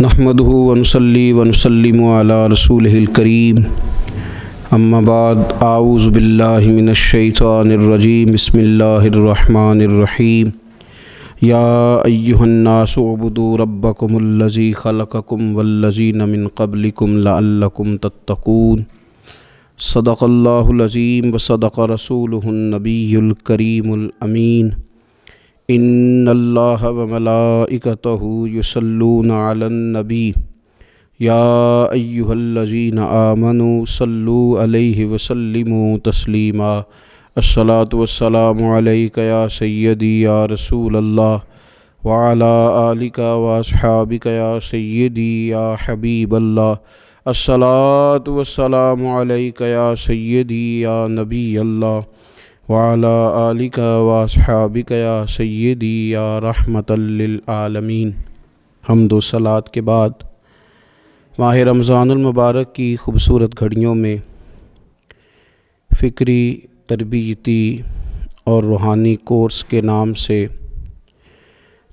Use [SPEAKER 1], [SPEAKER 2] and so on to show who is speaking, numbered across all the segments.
[SPEAKER 1] نحمده ونصلي ونسلم على رسوله الكريم اما بعد اعوذ باللہ من الشیطان الرجیم بسم اللہ الرحمن الرحیم یا ایہا الناس اعبدوا ربکم الذی خلقکم والذین من قبلکم لعلکم تتقون صدق اللہ العظیم وصدق رسولہ النبی الکریم الامین ان اللہ وملائکتہ یصلون علی النبی یا ایہا الذین آمنوا صلوا علیہ وسلموا تسلیما الصلاۃ والسلام علیک یا سیدی یا رسول اللہ وعلی آلک واصحابک یا سیدی یا حبیب اللہ الصلاۃ والسلام علیک یا سیدی یا نبی اللہ وعلی آلک واصحابک یا سیدی یا رحمۃ للعالمین۔ حمد و صلوات کے بعد ماہ رمضان المبارک کی خوبصورت گھڑیوں میں فکری، تربیتی اور روحانی کورس کے نام سے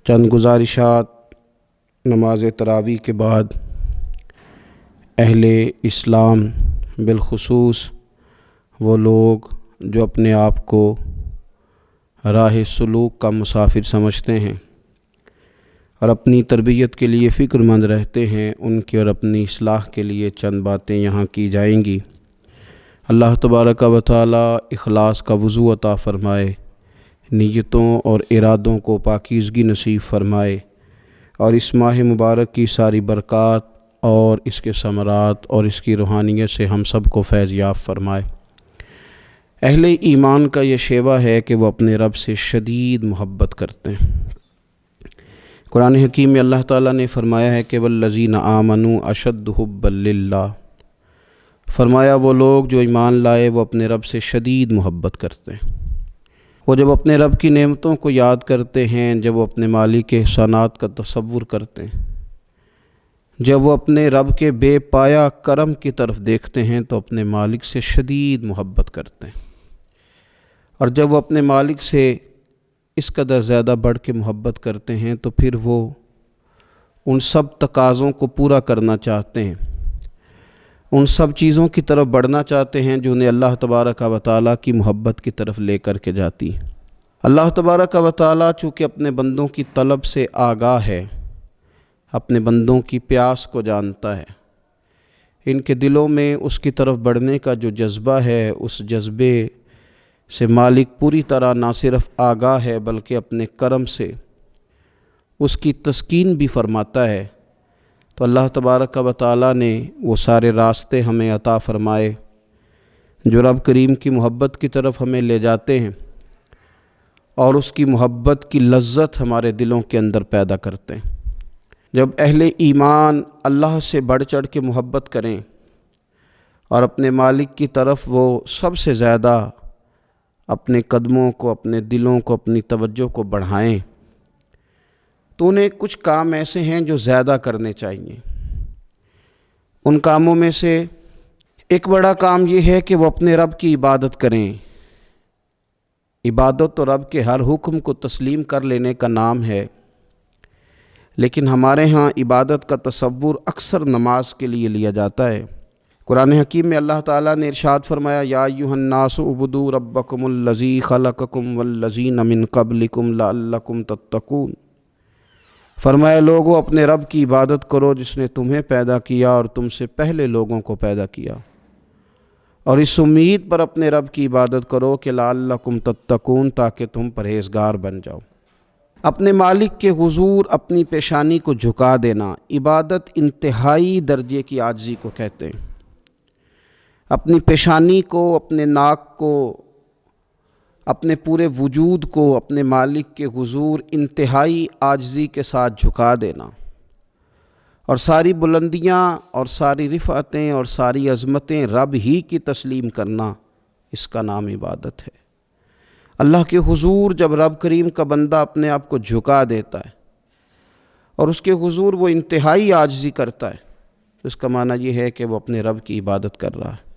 [SPEAKER 1] چند گزارشات نماز تراویح کے بعد اہل اسلام بالخصوص وہ لوگ جو اپنے آپ کو راہ سلوک کا مسافر سمجھتے ہیں اور اپنی تربیت کے لیے فکر مند رہتے ہیں، ان کی اور اپنی اصلاح کے لیے چند باتیں یہاں کی جائیں گی۔ اللہ تبارک و تعالی اخلاص کا وضو عطا فرمائے، نیتوں اور ارادوں کو پاکیزگی نصیب فرمائے اور اس ماہ مبارک کی ساری برکات اور اس کے ثمرات اور اس کی روحانیت سے ہم سب کو فیض یاب فرمائے۔ اہل ایمان کا یہ شیوہ ہے کہ وہ اپنے رب سے شدید محبت کرتے ہیں۔ قرآن حکیم میں اللہ تعالیٰ نے فرمایا ہے کہ والذین آمنوا اشد حبا للہ، فرمایا وہ لوگ جو ایمان لائے وہ اپنے رب سے شدید محبت کرتے ہیں۔ وہ جب اپنے رب کی نعمتوں کو یاد کرتے ہیں، جب وہ اپنے مالک کے احسانات کا تصور کرتے ہیں، جب وہ اپنے رب کے بے پایہ کرم کی طرف دیکھتے ہیں تو اپنے مالک سے شدید محبت کرتے ہیں، اور جب وہ اپنے مالک سے اس قدر زیادہ بڑھ کے محبت کرتے ہیں تو پھر وہ ان سب تقاضوں کو پورا کرنا چاہتے ہیں، ان سب چیزوں کی طرف بڑھنا چاہتے ہیں جو انہیں اللہ تبارک و تعالیٰ کی محبت کی طرف لے کر کے جاتی ہیں۔ اللہ تبارک و تعالیٰ چونکہ اپنے بندوں کی طلب سے آگاہ ہے، اپنے بندوں کی پیاس کو جانتا ہے، ان کے دلوں میں اس کی طرف بڑھنے کا جو جذبہ ہے، اس جذبے سے مالک پوری طرح نہ صرف آگاہ ہے بلکہ اپنے کرم سے اس کی تسکین بھی فرماتا ہے۔ تو اللہ تبارک و تعالیٰ نے وہ سارے راستے ہمیں عطا فرمائے جو رب کریم کی محبت کی طرف ہمیں لے جاتے ہیں اور اس کی محبت کی لذت ہمارے دلوں کے اندر پیدا کرتے ہیں۔ جب اہل ایمان اللہ سے بڑھ چڑھ کے محبت کریں اور اپنے مالک کی طرف وہ سب سے زیادہ اپنے قدموں کو، اپنے دلوں کو، اپنی توجہ کو بڑھائیں تو انہیں کچھ کام ایسے ہیں جو زیادہ کرنے چاہیے۔ ان کاموں میں سے ایک بڑا کام یہ ہے کہ وہ اپنے رب کی عبادت کریں۔ عبادت تو رب کے ہر حکم کو تسلیم کر لینے کا نام ہے، لیکن ہمارے ہاں عبادت کا تصور اکثر نماز کے لیے لیا جاتا ہے۔ قرآن حکیم میں اللہ تعالیٰ نے ارشاد فرمایا یا ایھا الناس اعبدوا ربکم الذی خلقکم والذین من قبلکم لعلکم تتقون، فرمایا لوگو اپنے رب کی عبادت کرو جس نے تمہیں پیدا کیا اور تم سے پہلے لوگوں کو پیدا کیا، اور اس امید پر اپنے رب کی عبادت کرو کہ لعلکم تتقون، تاکہ تم پرہیزگار بن جاؤ۔ اپنے مالک کے حضور اپنی پیشانی کو جھکا دینا عبادت انتہائی درجے کی عاجزی کو کہتے ہیں۔ اپنی پیشانی کو، اپنے ناک کو، اپنے پورے وجود کو اپنے مالک کے حضور انتہائی عاجزی کے ساتھ جھکا دینا اور ساری بلندیاں اور ساری رفعتیں اور ساری عظمتیں رب ہی کی تسلیم کرنا، اس کا نام عبادت ہے۔ اللہ کے حضور جب رب کریم کا بندہ اپنے آپ کو جھکا دیتا ہے اور اس کے حضور وہ انتہائی عاجزی کرتا ہے تو اس کا معنی یہ ہے کہ وہ اپنے رب کی عبادت کر رہا ہے۔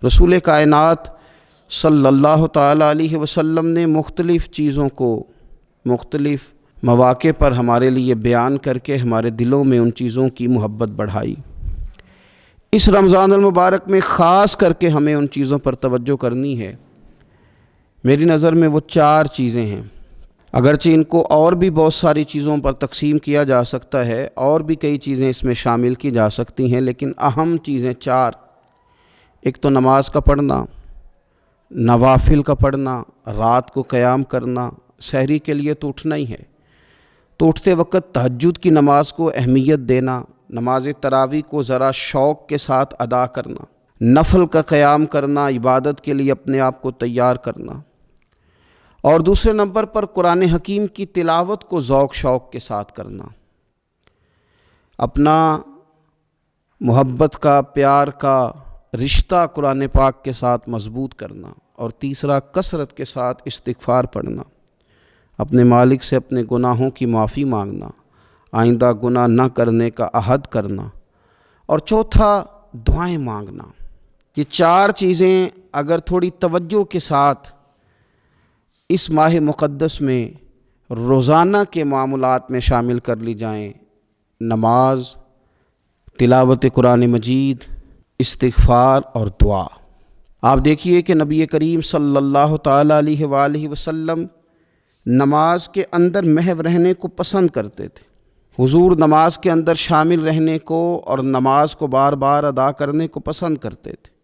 [SPEAKER 1] رسول کائنات صلی اللہ تعالیٰ علیہ وسلم نے مختلف چیزوں کو، مختلف مواقع پر ہمارے لیے بیان کر کے ہمارے دلوں میں ان چیزوں کی محبت بڑھائی۔ اس رمضان المبارک میں خاص کر کے ہمیں ان چیزوں پر توجہ کرنی ہے۔ میری نظر میں وہ 4 چیزیں ہیں، اگرچہ ان کو اور بھی بہت ساری چیزوں پر تقسیم کیا جا سکتا ہے، اور بھی کئی چیزیں اس میں شامل کی جا سکتی ہیں، لیکن اہم چیزیں 4۔ ایک تو نماز کا پڑھنا، نوافل کا پڑھنا، رات کو قیام کرنا، سحری کے لیے تو اٹھنا ہی ہے، تو اٹھتے وقت تہجد کی نماز کو اہمیت دینا، نماز تراویح کو ذرا شوق کے ساتھ ادا کرنا، نفل کا قیام کرنا، عبادت کے لیے اپنے آپ کو تیار کرنا، اور دوسرے نمبر پر قرآن حکیم کی تلاوت کو ذوق شوق کے ساتھ کرنا، اپنا محبت کا، پیار کا رشتہ قرآن پاک کے ساتھ مضبوط کرنا، اور تیسرا کثرت کے ساتھ استغفار پڑھنا، اپنے مالک سے اپنے گناہوں کی معافی مانگنا، آئندہ گناہ نہ کرنے کا عہد کرنا، اور چوتھا دعائیں مانگنا۔ یہ 4 چیزیں اگر تھوڑی توجہ کے ساتھ اس ماہ مقدس میں روزانہ کے معاملات میں شامل کر لی جائیں، نماز، تلاوت قرآن مجید، استغفار اور دعا۔ آپ دیکھیے کہ نبی کریم صلی اللہ تعالیٰ علیہ وآلہ وسلم نماز کے اندر محو رہنے کو پسند کرتے تھے۔ حضور نماز کے اندر شامل رہنے کو اور نماز کو بار بار ادا کرنے کو پسند کرتے تھے۔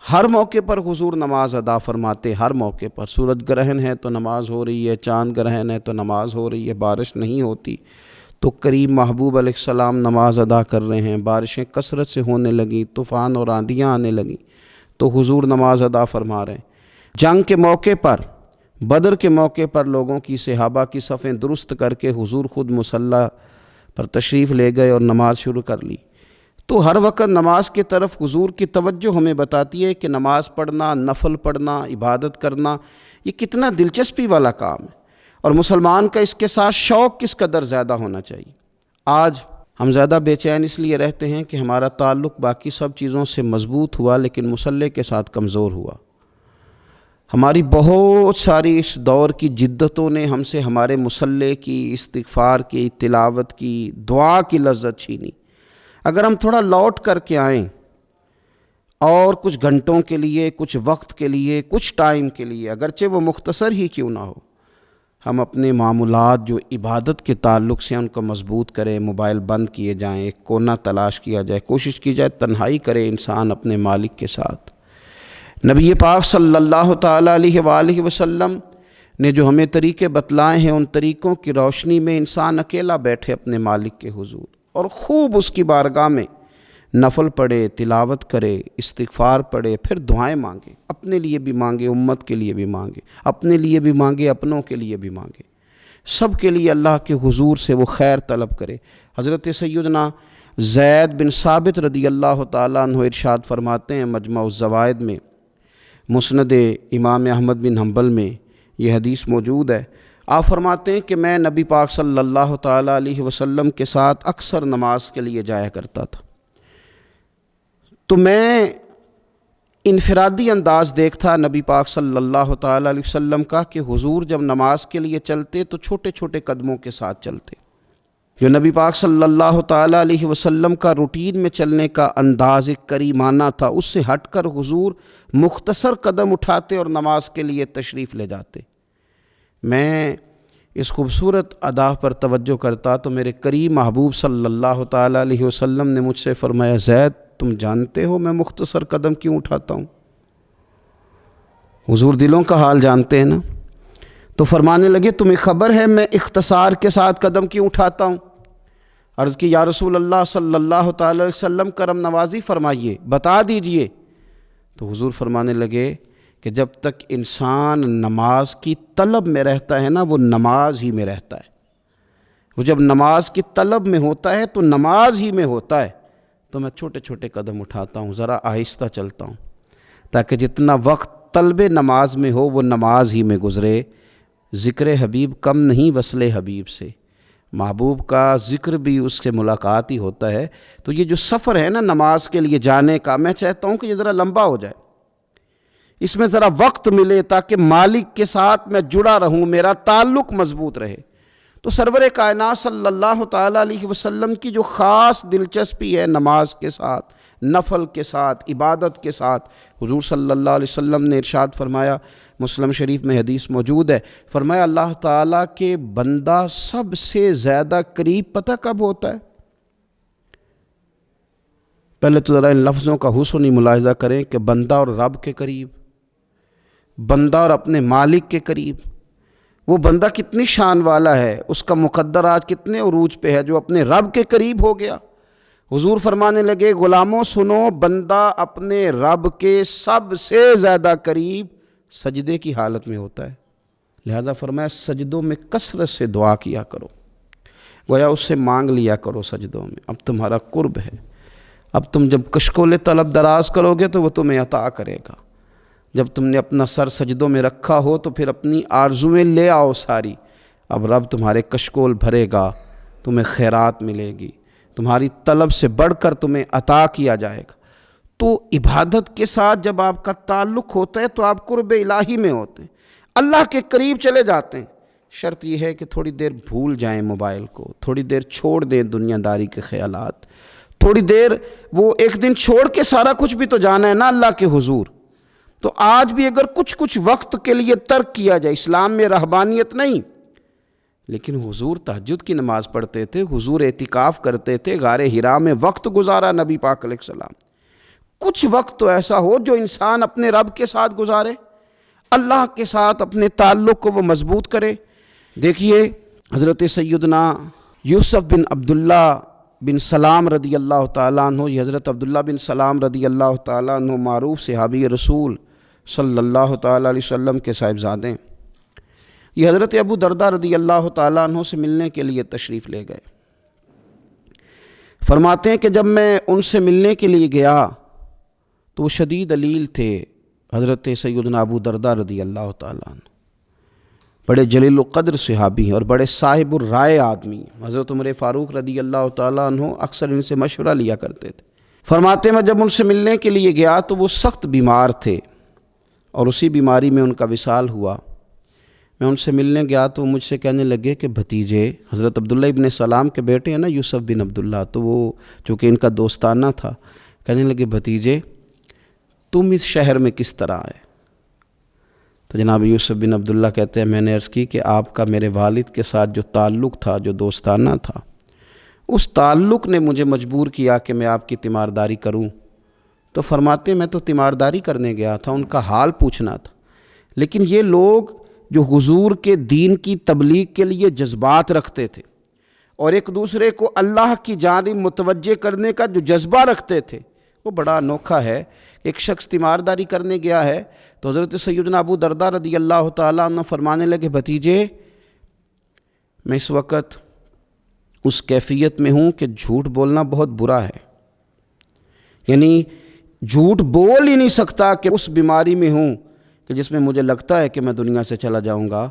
[SPEAKER 1] ہر موقع پر حضور نماز ادا فرماتے، ہر موقع پر۔ سورج گرہن ہے تو نماز ہو رہی ہے، چاند گرہن ہے تو نماز ہو رہی ہے، بارش نہیں ہوتی تو کریم محبوب علیہ السلام نماز ادا کر رہے ہیں، بارشیں کثرت سے ہونے لگیں، طوفان اور آندیاں آنے لگیں تو حضور نماز ادا فرما رہے ہیں۔ جنگ کے موقع پر، بدر کے موقع پر لوگوں کی، صحابہ کی صفیں درست کر کے حضور خود مصلی پر تشریف لے گئے اور نماز شروع کر لی۔ تو ہر وقت نماز کی طرف حضور کی توجہ ہمیں بتاتی ہے کہ نماز پڑھنا، نفل پڑھنا، عبادت کرنا یہ کتنا دلچسپی والا کام ہے، اور مسلمان کا اس کے ساتھ شوق کس قدر زیادہ ہونا چاہیے۔ آج ہم زیادہ بے چین اس لیے رہتے ہیں کہ ہمارا تعلق باقی سب چیزوں سے مضبوط ہوا لیکن مصلی کے ساتھ کمزور ہوا۔ ہماری بہت ساری اس دور کی جدتوں نے ہم سے ہمارے مصلی کی، استغفار کی، تلاوت کی، دعا کی لذت چھینی۔ اگر ہم تھوڑا لوٹ کر کے آئیں اور کچھ گھنٹوں کے لیے، کچھ وقت کے لیے، کچھ ٹائم کے لیے، اگرچہ وہ مختصر ہی کیوں نہ ہو، ہم اپنے معمولات جو عبادت کے تعلق سے ان کو مضبوط کریں، موبائل بند کیے جائیں، ایک کونا تلاش کیا جائے، کوشش کی جائے تنہائی کرے انسان اپنے مالک کے ساتھ۔ نبی پاک صلی اللہ تعالیٰ علیہ وآلہ وسلم نے جو ہمیں طریقے بتلائے ہیں، ان طریقوں کی روشنی میں انسان اکیلا بیٹھے اپنے مالک کے حضور اور خوب اس کی بارگاہ میں نفل پڑھے، تلاوت کرے، استغفار پڑھے، پھر دعائیں مانگے، اپنے لیے بھی مانگے، امت کے لیے بھی مانگے، اپنے لیے بھی مانگے، اپنوں کے لیے بھی مانگے، سب کے لیے اللہ کے حضور سے وہ خیر طلب کرے۔ حضرت سیدنا زید بن ثابت رضی اللہ تعالیٰ عنہ ارشاد فرماتے ہیں، مجمع الزوائد میں، مسند امام احمد بن حنبل میں یہ حدیث موجود ہے۔ آپ فرماتے ہیں کہ میں نبی پاک صلی اللہ تعالیٰ علیہ وسلم کے ساتھ اکثر نماز کے لیے جایا کرتا تھا، تو میں انفرادی انداز دیکھتا نبی پاک صلی اللہ تعالیٰ علیہ وسلم کا کہ حضور جب نماز کے لیے چلتے تو چھوٹے چھوٹے قدموں کے ساتھ چلتے۔ جو نبی پاک صلی اللہ تعالیٰ علیہ وسلم کا روٹین میں چلنے کا انداز ایک کریمانہ تھا، اس سے ہٹ کر حضور مختصر قدم اٹھاتے اور نماز کے لیے تشریف لے جاتے۔ میں اس خوبصورت ادا پر توجہ کرتا تو میرے کریم محبوب صلی اللہ تعالیٰ علیہ وسلم نے مجھ سے فرمایا، زید تم جانتے ہو میں مختصر قدم کیوں اٹھاتا ہوں؟ حضور دلوں کا حال جانتے ہیں نا، تو فرمانے لگے تمہیں خبر ہے میں اختصار کے ساتھ قدم کیوں اٹھاتا ہوں؟ عرض کی یا رسول اللہ صلی اللہ تعالی علیہ وسلم کرم نوازی فرمائیے، بتا دیجئے۔ تو حضور فرمانے لگے کہ جب تک انسان نماز کی طلب میں رہتا ہے نا، وہ نماز ہی میں رہتا ہے۔ وہ جب نماز کی طلب میں ہوتا ہے تو نماز ہی میں ہوتا ہے۔ تو میں چھوٹے چھوٹے قدم اٹھاتا ہوں، ذرا آہستہ چلتا ہوں، تاکہ جتنا وقت طلب نماز میں ہو وہ نماز ہی میں گزرے۔ ذکر حبیب کم نہیں وصل حبیب سے، محبوب کا ذکر بھی اس سے ملاقات ہی ہوتا ہے۔ تو یہ جو سفر ہے نا نماز کے لیے جانے کا، میں چاہتا ہوں کہ یہ ذرا لمبا ہو جائے، اس میں ذرا وقت ملے تاکہ مالک کے ساتھ میں جڑا رہوں، میرا تعلق مضبوط رہے۔ تو سرور کائنات صلی اللہ تعالیٰ علیہ وسلم کی جو خاص دلچسپی ہے نماز کے ساتھ، نفل کے ساتھ، عبادت کے ساتھ، حضور صلی اللہ علیہ وسلم نے ارشاد فرمایا، مسلم شریف میں حدیث موجود ہے، فرمایا اللہ تعالیٰ کے بندہ سب سے زیادہ قریب پتہ کب ہوتا ہے؟ پہلے تو ذرا ان لفظوں کا حسنی ملاحظہ کریں کہ بندہ اور رب کے قریب، بندہ اور اپنے مالک کے قریب، وہ بندہ کتنی شان والا ہے، اس کا مقدر آج کتنے عروج پہ ہے جو اپنے رب کے قریب ہو گیا۔ حضور فرمانے لگے غلاموں سنو، بندہ اپنے رب کے سب سے زیادہ قریب سجدے کی حالت میں ہوتا ہے، لہذا فرمایا سجدوں میں کثرت سے دعا کیا کرو، گویا اس سے مانگ لیا کرو سجدوں میں، اب تمہارا قرب ہے، اب تم جب کشکول طلب دراز کرو گے تو وہ تمہیں عطا کرے گا، جب تم نے اپنا سر سجدوں میں رکھا ہو تو پھر اپنی آرزویں لے آؤ ساری، اب رب تمہارے کشکول بھرے گا، تمہیں خیرات ملے گی، تمہاری طلب سے بڑھ کر تمہیں عطا کیا جائے گا۔ تو عبادت کے ساتھ جب آپ کا تعلق ہوتا ہے تو آپ قرب الہی میں ہوتے ہیں، اللہ کے قریب چلے جاتے ہیں۔ شرط یہ ہے کہ تھوڑی دیر بھول جائیں موبائل کو، تھوڑی دیر چھوڑ دیں دنیا داری کے خیالات، تھوڑی دیر وہ ایک دن چھوڑ کے سارا کچھ بھی تو جانا ہے نا اللہ کے حضور۔ تو آج بھی اگر کچھ وقت کے لیے ترک کیا جائے، اسلام میں رہبانیت نہیں، لیکن حضور تہجد کی نماز پڑھتے تھے، حضور اعتکاف کرتے تھے، غار حرا میں وقت گزارا نبی پاک علیہ السلام۔ کچھ وقت تو ایسا ہو جو انسان اپنے رب کے ساتھ گزارے، اللہ کے ساتھ اپنے تعلق کو وہ مضبوط کرے۔ دیکھیے حضرت سیدنا یوسف بن عبداللہ بن سلام رضی اللہ تعالیٰ عنہ، یہ حضرت عبداللہ بن سلام رضی اللہ تعالیٰ عنہ معروف صحابی رسول صلی اللہ تعالیٰ علیہ وسلم کے صاحبزادے، یہ حضرت ابو درداء رضی اللہ تعالیٰ عنہ سے ملنے کے لیے تشریف لے گئے۔ فرماتے ہیں کہ جب میں ان سے ملنے کے لیے گیا تو وہ شدید علیل تھے، حضرت سیدنا ابو درداء رضی اللہ تعالیٰ عنہ بڑے جلیل القدر صحابی ہیں اور بڑے صاحب الرائے آدمی ہیں۔ حضرت عمر فاروق رضی اللہ تعالیٰ عنہ اکثر ان سے مشورہ لیا کرتے تھے۔ فرماتے ہیں میں جب ان سے ملنے کے لیے گیا تو وہ سخت بیمار تھے اور اسی بیماری میں ان کا وصال ہوا۔ میں ان سے ملنے گیا تو مجھ سے کہنے لگے کہ بھتیجے، حضرت عبداللہ ابن سلام کے بیٹے ہیں نا یوسف بن عبداللہ، تو وہ چونکہ ان کا دوستانہ تھا، کہنے لگے بھتیجے تم اس شہر میں کس طرح آئے؟ تو جناب یوسف بن عبداللہ کہتے ہیں میں نے عرض کی کہ آپ کا میرے والد کے ساتھ جو تعلق تھا، جو دوستانہ تھا، اس تعلق نے مجھے مجبور کیا کہ میں آپ کی تیمارداری کروں۔ تو فرماتے ہیں میں تو تیمارداری کرنے گیا تھا، ان کا حال پوچھنا تھا، لیکن یہ لوگ جو حضور کے دین کی تبلیغ کے لیے جذبات رکھتے تھے اور ایک دوسرے کو اللہ کی جانب متوجہ کرنے کا جو جذبہ رکھتے تھے، وہ بڑا انوکھا ہے۔ ایک شخص تیمارداری کرنے گیا ہے تو حضرت سیدنا ابو درداء رضی اللہ تعالیٰ عنہ فرمانے لگے بھتیجے میں اس وقت اس کیفیت میں ہوں کہ جھوٹ بولنا بہت برا ہے، یعنی جھوٹ بول ہی نہیں سکتا کہ اس بیماری میں ہوں کہ جس میں مجھے لگتا ہے کہ میں دنیا سے چلا جاؤں گا۔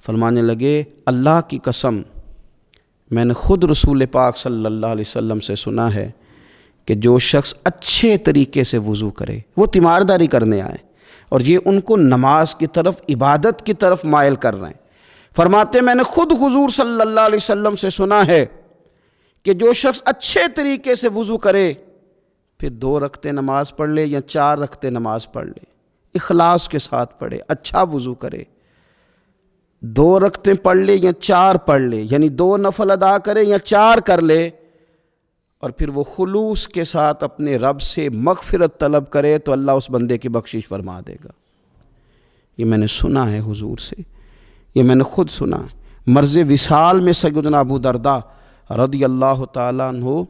[SPEAKER 1] فرمانے لگے اللہ کی قسم میں نے خود رسول پاک صلی اللہ علیہ وسلم سے سنا ہے کہ جو شخص اچھے طریقے سے وضو کرے، وہ تیمارداری کرنے آئے اور یہ ان کو نماز کی طرف، عبادت کی طرف مائل کر رہے ہیں۔ فرماتے میں نے خود حضور صلی اللہ علیہ وسلم سے سنا ہے کہ جو شخص اچھے طریقے سے وضو کرے پھر 2 رکعتیں نماز پڑھ لے یا 4 رکعتیں نماز پڑھ لے، اخلاص کے ساتھ پڑھے، اچھا وضو کرے، 2 رکعتیں پڑھ لے یا 4 پڑھ لے، یعنی 2 نفل ادا کرے یا 4 کر لے، اور پھر وہ خلوص کے ساتھ اپنے رب سے مغفرت طلب کرے تو اللہ اس بندے کی بخشش فرما دے گا۔ یہ میں نے سنا ہے حضور سے، یہ میں نے خود سنا ہے۔ مرض وصال میں سیدنا ابو درداء رضی اللہ تعالیٰ عنہ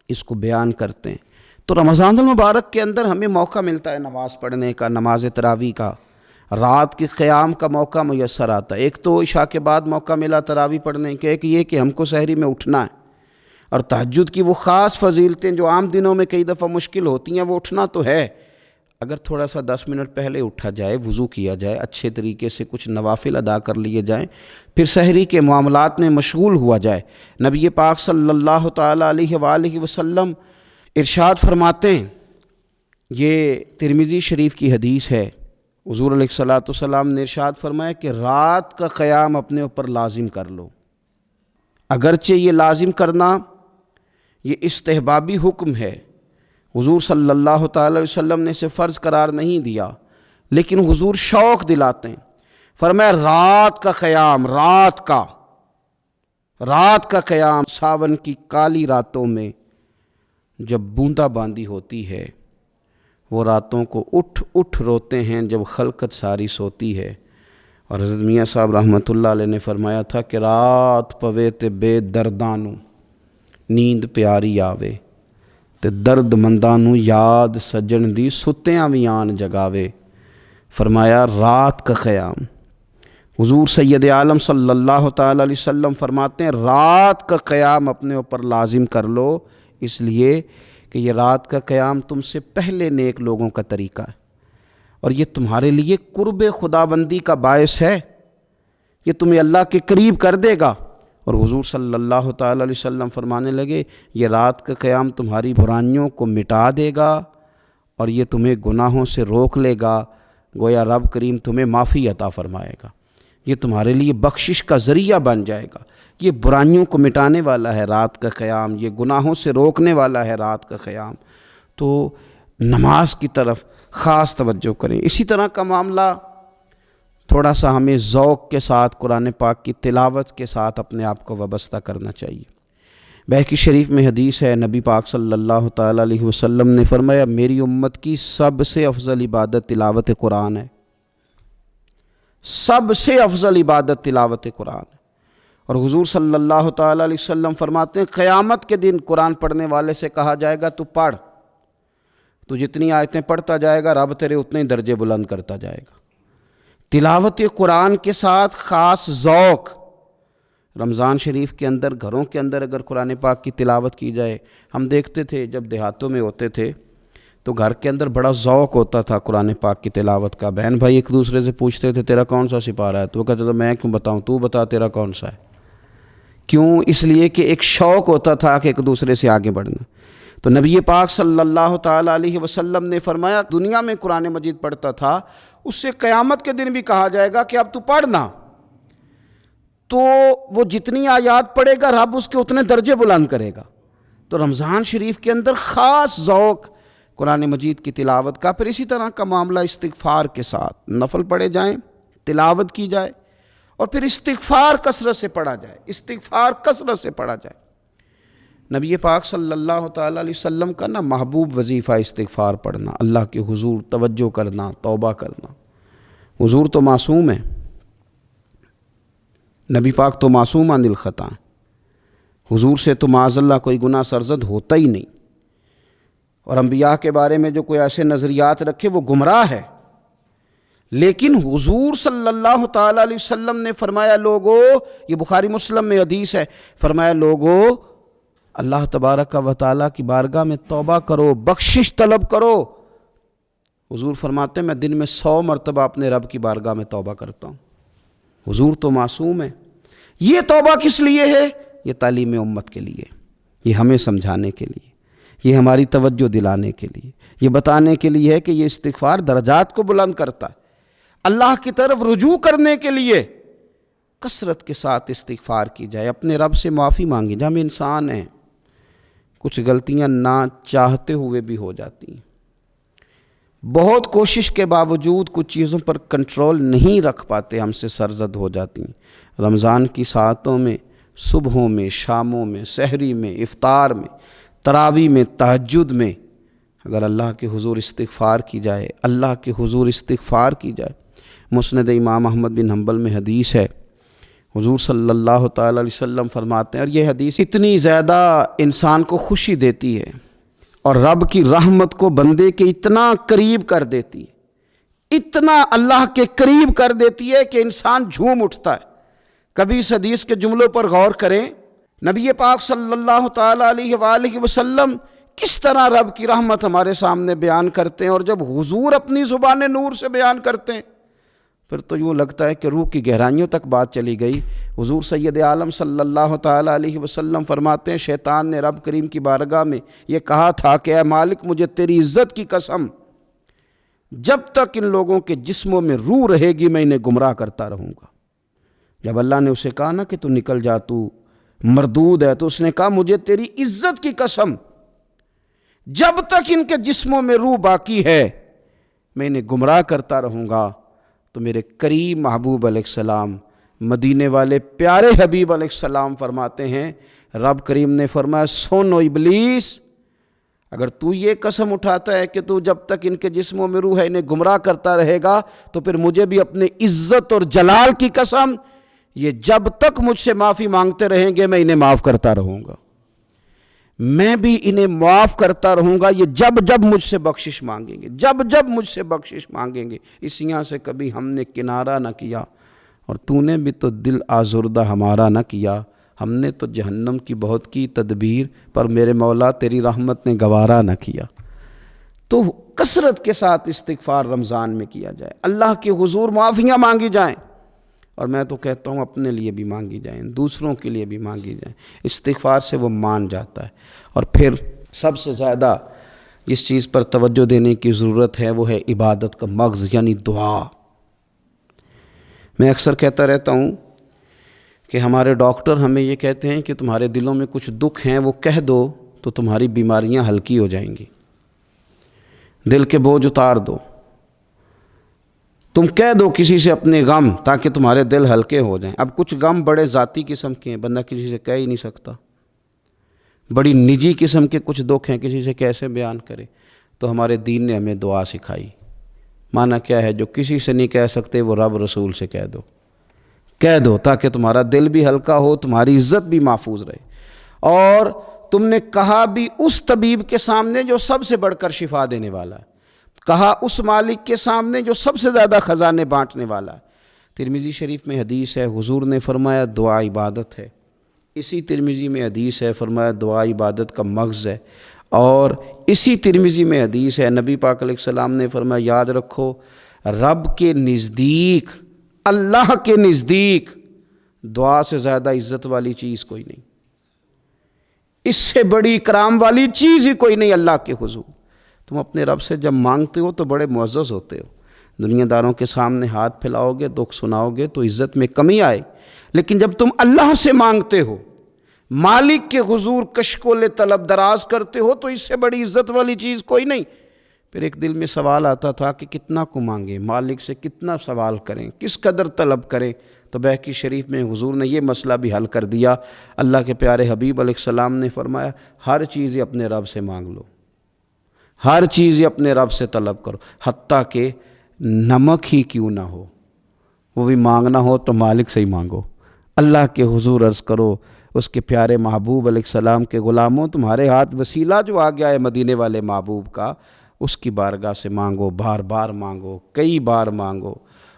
[SPEAKER 1] اس کو بیان کرتے ہیں۔ تو رمضان المبارک کے اندر ہمیں موقع ملتا ہے نماز پڑھنے کا، نماز تراویح کا، رات کے قیام کا موقع میسر آتا ہے۔ ایک تو عشاء کے بعد موقع ملا تراویح پڑھنے کا، ایک یہ کہ ہم کو سحری میں اٹھنا ہے، اور تہجد کی وہ خاص فضیلتیں جو عام دنوں میں کئی دفعہ مشکل ہوتی ہیں، وہ اٹھنا تو ہے۔ اگر تھوڑا سا 10 منٹ پہلے اٹھا جائے، وضو کیا جائے، اچھے طریقے سے کچھ نوافل ادا کر لیے جائیں، پھر سحری کے معاملات میں مشغول ہوا جائے۔ نبی پاک صلی اللہ تعالیٰ علیہ وآلہ وسلم ارشاد فرماتے ہیں، یہ ترمذی شریف کی حدیث ہے، حضور علیہ الصلوۃ والسلام نے ارشاد فرمایا کہ رات کا قیام اپنے اوپر لازم کر لو۔ اگرچہ یہ لازم کرنا یہ استحبابی حکم ہے، حضور صلی اللہ تعالی علیہ وسلم نے اسے فرض قرار نہیں دیا، لیکن حضور شوق دلاتے ہیں۔ فرمایا رات کا قیام، رات کا قیام، ساون کی کالی راتوں میں جب بوندا باندی ہوتی ہے، وہ راتوں کو اٹھ اٹھ روتے ہیں جب خلقت ساری سوتی ہے۔ اور حضرت میاں صاحب رحمۃ اللہ علیہ نے فرمایا تھا کہ رات پوے تے بے دردانو نیند پیاری آوے، تے درد مندانو یاد سجن دی ستیاں وی آن جگاوے۔ فرمایا رات کا قیام، حضور سید عالم صلی اللہ تعالی علیہ وسلم فرماتے ہیں رات کا قیام اپنے اوپر لازم کر لو، اس لیے کہ یہ رات کا قیام تم سے پہلے نیک لوگوں کا طریقہ ہے، اور یہ تمہارے لیے قرب خداوندی کا باعث ہے، یہ تمہیں اللہ کے قریب کر دے گا۔ اور حضور صلی اللہ تعالی علیہ وسلم فرمانے لگے یہ رات کا قیام تمہاری برائیوں کو مٹا دے گا اور یہ تمہیں گناہوں سے روک لے گا، گویا رب کریم تمہیں معافی عطا فرمائے گا، یہ تمہارے لیے بخشش کا ذریعہ بن جائے گا۔ یہ برائیوں کو مٹانے والا ہے رات کا قیام، یہ گناہوں سے روکنے والا ہے رات کا قیام۔ تو نماز کی طرف خاص توجہ کریں۔ اسی طرح کا معاملہ تھوڑا سا ہمیں ذوق کے ساتھ قرآن پاک کی تلاوت کے ساتھ اپنے آپ کو وابستہ کرنا چاہیے۔ بہقی شریف میں حدیث ہے، نبی پاک صلی اللہ تعالی علیہ وسلم نے فرمایا میری امت کی سب سے افضل عبادت تلاوت قرآن ہے، سب سے افضل عبادت تلاوت قرآن ہے۔ اور حضور صلی اللہ تعالی علیہ وسلم فرماتے ہیں قیامت کے دن قرآن پڑھنے والے سے کہا جائے گا تو پڑھ، تو جتنی آیتیں پڑھتا جائے گا رب تیرے اتنے درجے بلند کرتا جائے گا۔ تلاوت قرآن کے ساتھ خاص ذوق، رمضان شریف کے اندر گھروں کے اندر اگر قرآن پاک کی تلاوت کی جائے، ہم دیکھتے تھے جب دیہاتوں میں ہوتے تھے تو گھر کے اندر بڑا ذوق ہوتا تھا قرآن پاک کی تلاوت کا۔ بہن بھائی ایک دوسرے سے پوچھتے تھے تیرا کون سا سپارہ ہے، تو وہ کہتے تھے میں کیوں بتاؤں، تو بتا تیرا کون سا ہے۔ کیوں؟ اس لیے کہ ایک شوق ہوتا تھا کہ ایک دوسرے سے آگے بڑھنا۔ تو نبی پاک صلی اللہ تعالی علیہ وسلم نے فرمایا دنیا میں قرآن مجید پڑھتا تھا، اس سے قیامت کے دن بھی کہا جائے گا کہ اب تو پڑھنا، تو وہ جتنی آیات پڑھے گا رب اس کے اتنے درجے بلند کرے گا۔ تو رمضان شریف کے اندر خاص ذوق قرآن مجید کی تلاوت کا۔ پھر اسی طرح کا معاملہ استغفار کے ساتھ، نفل پڑھے جائیں، تلاوت کی جائے، اور پھر استغفار کثرت سے پڑھا جائے، استغفار کثرت سے پڑھا جائے۔ نبی پاک صلی اللہ تعالی علیہ وسلم کا محبوب وظیفہ استغفار پڑھنا، اللہ کے حضور توجہ کرنا، توبہ کرنا۔ حضور تو معصوم ہے، نبی پاک تو معصوم عن الخطا، حضور سے تو معاذ اللہ کوئی گناہ سرزد ہوتا ہی نہیں۔ اور انبیاء کے بارے میں جو کوئی ایسے نظریات رکھے وہ گمراہ ہے، لیکن حضور صلی اللہ تعالی علیہ وسلم نے فرمایا لوگو، یہ بخاری مسلم میں حدیث ہے، فرمایا لوگو اللہ تبارک و تعالیٰ کی بارگاہ میں توبہ کرو، بخشش طلب کرو۔ حضور فرماتے ہیں میں دن میں 100 مرتبہ اپنے رب کی بارگاہ میں توبہ کرتا ہوں۔ حضور تو معصوم ہے۔ یہ توبہ کس لیے ہے؟ یہ تعلیم امت کے لیے، یہ ہمیں سمجھانے کے لیے، یہ ہماری توجہ دلانے کے لیے، یہ بتانے کے لیے ہے کہ یہ استغفار درجات کو بلند کرتا ہے۔ اللہ کی طرف رجوع کرنے کے لیے کثرت کے ساتھ استغفار کی جائے، اپنے رب سے معافی مانگی جائے۔ ہم انسان ہیں، کچھ غلطیاں نہ چاہتے ہوئے بھی ہو جاتی ہیں، بہت کوشش کے باوجود کچھ چیزوں پر کنٹرول نہیں رکھ پاتے، ہم سے سرزد ہو جاتی ہیں۔ رمضان کی ساعتوں میں، صبحوں میں، شاموں میں، سحری میں، افطار میں، تراویح میں، تہجد میں اگر اللہ کے حضور استغفار کی جائے، اللہ کے حضور استغفار کی جائے۔ مسند امام احمد بن حنبل میں حدیث ہے، حضور صلی اللہ تعالی علیہ وسلم فرماتے ہیں، اور یہ حدیث اتنی زیادہ انسان کو خوشی دیتی ہے اور رب کی رحمت کو بندے کے اتنا قریب کر دیتی ہے، اتنا اللہ کے قریب کر دیتی ہے کہ انسان جھوم اٹھتا ہے۔ کبھی اس حدیث کے جملوں پر غور کریں، نبی پاک صلی اللہ تعالی علیہ وآلہ وسلم کس طرح رب کی رحمت ہمارے سامنے بیان کرتے ہیں، اور جب حضور اپنی زبان نور سے بیان کرتے ہیں پھر تو یوں لگتا ہے کہ روح کی گہرائیوں تک بات چلی گئی۔ حضور سید عالم صلی اللہ تعالی علیہ وسلم فرماتے ہیں شیطان نے رب کریم کی بارگاہ میں یہ کہا تھا کہ اے مالک مجھے تیری عزت کی قسم، جب تک ان لوگوں کے جسموں میں روح رہے گی میں انہیں گمراہ کرتا رہوں گا۔ جب اللہ نے اسے کہا نا کہ تو نکل جا، تو مردود ہے، تو اس نے کہا مجھے تیری عزت کی قسم، جب تک ان کے جسموں میں روح باقی ہے میں انہیں گمراہ کرتا رہوں گا۔ تو میرے کریم محبوب علیہ السلام، مدینے والے پیارے حبیب علیہ السلام فرماتے ہیں، رب کریم نے فرمایا سن و ابلیس، اگر تو یہ قسم اٹھاتا ہے کہ تو جب تک ان کے جسموں میں روح ہے انہیں گمراہ کرتا رہے گا، تو پھر مجھے بھی اپنے عزت اور جلال کی قسم، یہ جب تک مجھ سے معافی مانگتے رہیں گے میں انہیں معاف کرتا رہوں گا، میں بھی انہیں معاف کرتا رہوں گا، یہ جب جب مجھ سے بخشش مانگیں گے، جب جب مجھ سے بخشش مانگیں گے۔ اس یہاں سے کبھی ہم نے کنارہ نہ کیا، اور تو نے بھی تو دل آزردہ ہمارا نہ کیا، ہم نے تو جہنم کی بہت کی تدبیر، پر میرے مولا تیری رحمت نے گوارا نہ کیا۔ تو کثرت کے ساتھ استغفار رمضان میں کیا جائے، اللہ کے حضور معافیاں مانگی جائیں، اور میں تو کہتا ہوں اپنے لیے بھی مانگی جائیں، دوسروں کے لیے بھی مانگی جائیں، استغفار سے وہ مان جاتا ہے۔ اور پھر سب سے زیادہ جس چیز پر توجہ دینے کی ضرورت ہے وہ ہے عبادت کا مغز، یعنی دعا۔ میں اکثر کہتا رہتا ہوں کہ ہمارے ڈاکٹر ہمیں یہ کہتے ہیں کہ تمہارے دلوں میں کچھ دکھ ہیں وہ کہہ دو تو تمہاری بیماریاں ہلکی ہو جائیں گی، دل کے بوجھ اتار دو، تم کہہ دو کسی سے اپنے غم تاکہ تمہارے دل ہلکے ہو جائیں۔ اب کچھ غم بڑے ذاتی قسم کے ہیں، بندہ کسی سے کہہ ہی نہیں سکتا، بڑی نجی قسم کے کچھ دکھ ہیں، کسی سے کیسے بیان کرے؟ تو ہمارے دین نے ہمیں دعا سکھائی۔ معنی کیا ہے؟ جو کسی سے نہیں کہہ سکتے وہ رب رسول سے کہہ دو تاکہ تمہارا دل بھی ہلکا ہو، تمہاری عزت بھی محفوظ رہے۔ اور تم نے کہا بھی اس طبیب کے سامنے جو سب سے بڑھ کر شفا دینے والا ہے، کہا اس مالک کے سامنے جو سب سے زیادہ خزانے بانٹنے والا ہے۔ ترمذی شریف میں حدیث ہے، حضور نے فرمایا دعا عبادت ہے۔ اسی ترمذی میں حدیث ہے، فرمایا دعا عبادت کا مغز ہے۔ اور اسی ترمذی میں حدیث ہے، نبی پاک علیہ السلام نے فرمایا یاد رکھو رب کے نزدیک، اللہ کے نزدیک دعا سے زیادہ عزت والی چیز کوئی نہیں، اس سے بڑی اکرام والی چیز ہی کوئی نہیں اللہ کے حضور۔ تم اپنے رب سے جب مانگتے ہو تو بڑے معزز ہوتے ہو، دنیا داروں کے سامنے ہاتھ پھیلاؤ گے، دکھ سناؤ گے تو عزت میں کمی آئے، لیکن جب تم اللہ سے مانگتے ہو، مالک کے حضور کشکول طلب دراز کرتے ہو، تو اس سے بڑی عزت والی چیز کوئی نہیں۔ پھر ایک دل میں سوال آتا تھا کہ کتنا کو مانگیں، مالک سے کتنا سوال کریں، کس قدر طلب کریں؟ تو بہقی شریف میں حضور نے یہ مسئلہ بھی حل کر دیا۔ اللہ کے پیارے حبیب علیہ السلام نے فرمایا ہر چیز ہی اپنے رب سے مانگ لو، ہر چیز ہی اپنے رب سے طلب کرو، حتیٰ کہ نمک ہی کیوں نہ ہو، وہ بھی مانگنا ہو تو مالک سے ہی مانگو۔ اللہ کے حضور عرض کرو اس کے پیارے محبوب علیہ السلام کے غلاموں، تمہارے ہاتھ وسیلہ جو آ گیا ہے مدینے والے محبوب کا، اس کی بارگاہ سے مانگو، بار بار مانگو، کئی بار مانگو،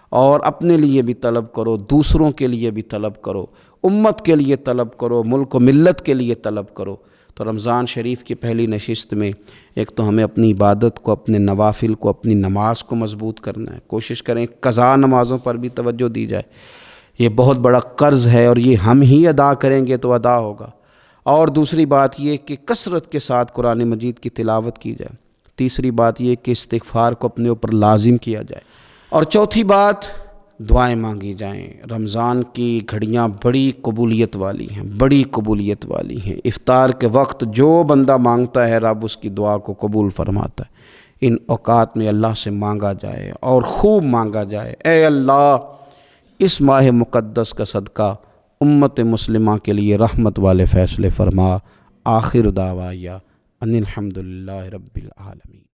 [SPEAKER 1] اور اپنے لیے بھی طلب کرو، دوسروں کے لیے بھی طلب کرو، امت کے لیے طلب کرو، ملک و ملت کے لیے طلب کرو۔ تو رمضان شریف کی پہلی نشست میں ایک تو ہمیں اپنی عبادت کو، اپنے نوافل کو، اپنی نماز کو مضبوط کرنا ہے، کوشش کریں قضا نمازوں پر بھی توجہ دی جائے، یہ بہت بڑا قرض ہے اور یہ ہم ہی ادا کریں گے تو ادا ہوگا۔ اور دوسری بات یہ کہ کثرت کے ساتھ قرآن مجید کی تلاوت کی جائے۔ تیسری بات یہ کہ استغفار کو اپنے اوپر لازم کیا جائے۔ اور چوتھی بات دعائیں مانگی جائیں۔ رمضان کی گھڑیاں بڑی قبولیت والی ہیں، بڑی قبولیت والی ہیں۔ افطار کے وقت جو بندہ مانگتا ہے رب اس کی دعا کو قبول فرماتا ہے۔ ان اوقات میں اللہ سے مانگا جائے اور خوب مانگا جائے، اے اللہ اس ماہ مقدس کا صدقہ امت مسلمہ کے لیے رحمت والے فیصلے فرما۔ آخر دعوایا ان الحمدللہ رب العالمین۔